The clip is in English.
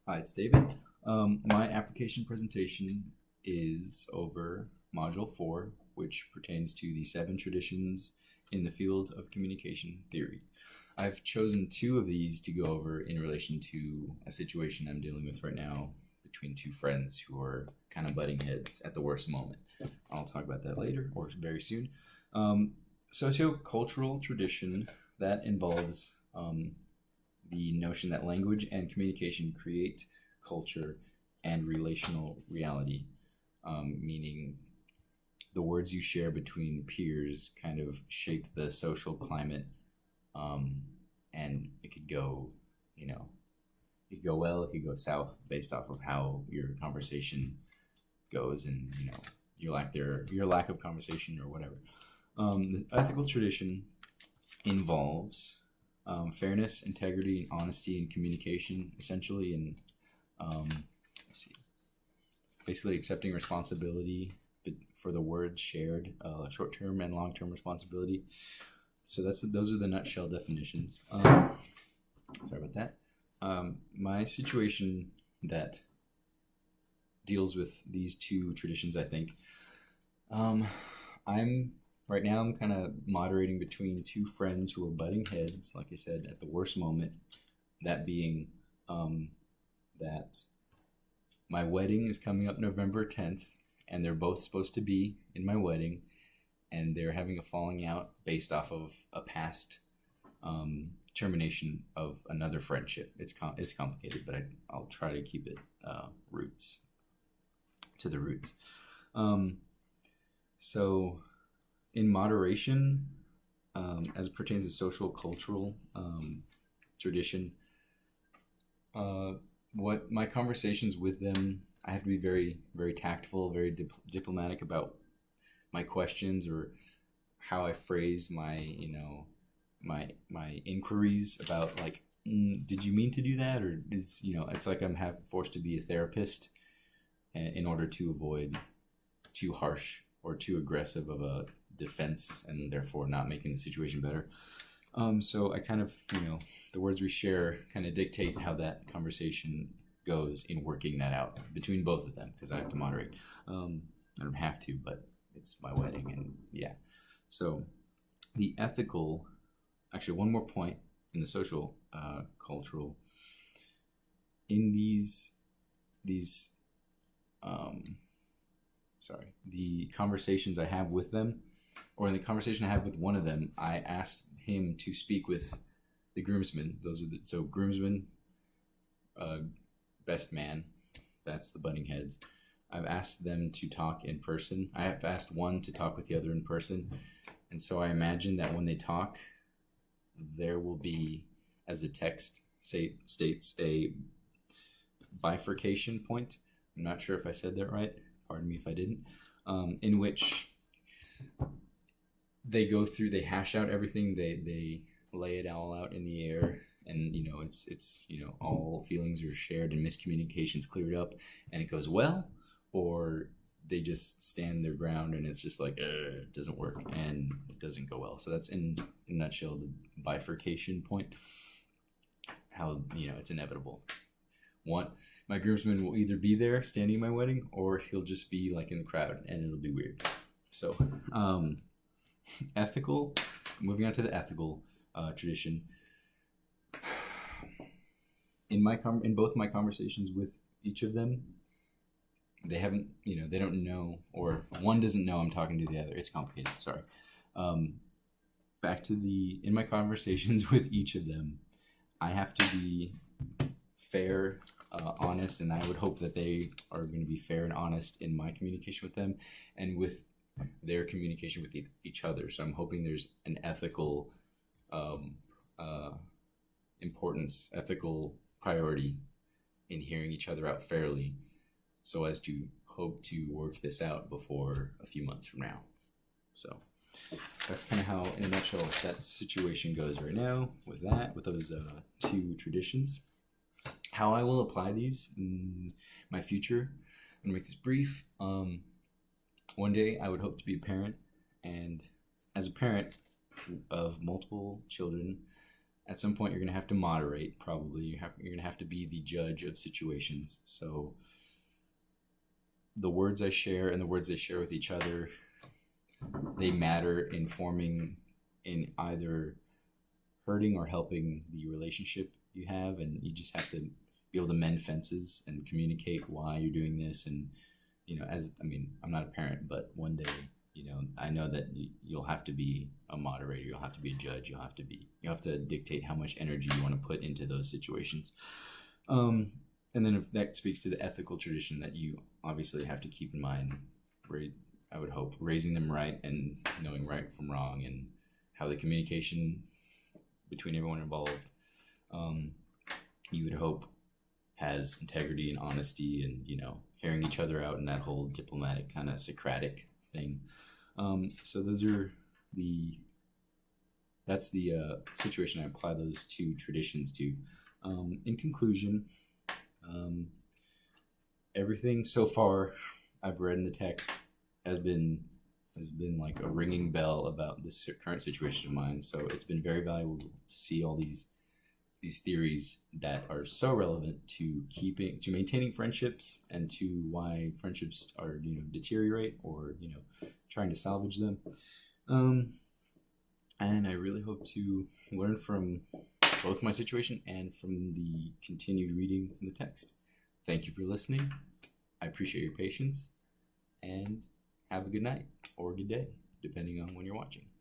Hi, it's David. My application presentation is over Module 4, which pertains to the 7 traditions in the field of communication theory. I've chosen 2 of these to go over in relation to a situation I'm dealing with right now between 2 friends who are kind of butting heads at the worst moment. I'll talk about that later or very soon. Socio-cultural tradition, that involves the notion that language and communication create culture and relational reality, meaning the words you share between peers kind of shape the social climate, and it could go, it could go well, it could go south based off of how your conversation goes, and your lack of conversation or whatever. The ethical tradition involves fairness, integrity, honesty, and communication, essentially, and let's see, basically accepting responsibility for the words shared, short-term and long-term responsibility. So those are the nutshell definitions. Sorry about that. My situation that deals with these 2 traditions, I think. Right now, I'm kind of moderating between 2 friends who are butting heads, like I said, at the worst moment. That being that my wedding is coming up November 10th, and they're both supposed to be in my wedding, and they're having a falling out based off of a past termination of another friendship. It's complicated, but I'll try to keep it roots to the roots. So in moderation, as it pertains to social cultural tradition, what my conversations with them, I have to be very, very tactful, very diplomatic about my questions or how I phrase my, my inquiries about, like, did you mean to do that, or is, it's like I'm forced to be a therapist in order to avoid too harsh or too aggressive of a defense, and therefore not making the situation better. So I kind of, the words we share kind of dictate how that conversation goes in working that out between both of them, because I have to moderate. I don't have to, but it's my wedding, and yeah. So the ethical, actually one more point in the social cultural, in the conversations I have with them, or in the conversation I have with one of them, I asked him to speak with the groomsmen. So groomsmen, best man, that's the butting heads. I've asked them to talk in person. I have asked one to talk with the other in person. And so I imagine that when they talk, there will be, as the text states, a bifurcation point. I'm not sure if I said that right. Pardon me if I didn't. In which they hash out everything, they lay it all out in the air, and it's all feelings are shared and miscommunications cleared up, and it goes well, or they just stand their ground and it's just like it doesn't work and it doesn't go well. So that's in a nutshell the bifurcation point. How it's inevitable. My groomsman will either be there standing at my wedding, or he'll just be like in the crowd, and it'll be weird. So ethical, moving on to the ethical tradition. In both my conversations with each of them, they haven't, they don't know, or one doesn't know I'm talking to the other. It's complicated, sorry. In my conversations with each of them, I have to be fair, honest, and I would hope that they are going to be fair and honest in my communication with them and with their communication with each other. So I'm hoping there's an ethical importance, ethical priority in hearing each other out fairly, so as to hope to work this out before a few months from now. So that's kind of how, in a nutshell, that situation goes right now with those 2 traditions. How I will apply these in my future, I'm gonna make this brief. One day I would hope to be a parent, and as a parent of multiple children, at some point you're going to have to moderate. Probably you're going to have to be the judge of situations. So the words I share and the words they share with each other, they matter in forming, in either hurting or helping the relationship you have. And you just have to be able to mend fences and communicate why you're doing this. And I'm not a parent, but one day, I know that you'll have to be a moderator, you'll have to be a judge, you have to dictate how much energy you want to put into those situations. And then if that speaks to the ethical tradition that you obviously have to keep in mind, I would hope raising them right and knowing right from wrong, and how the communication between everyone involved, you would hope, has integrity and honesty, and hearing each other out, and that whole diplomatic kind of Socratic thing. So that's the situation I apply those two traditions to. In conclusion, everything so far I've read in the text has been like a ringing bell about this current situation of mine. So it's been very valuable to see all these theories that are so relevant to maintaining friendships, and to why friendships are deteriorate, or trying to salvage them. And I really hope to learn from both my situation and from the continued reading from the text. Thank you for listening. I appreciate your patience, and have a good night or a good day, depending on when you're watching.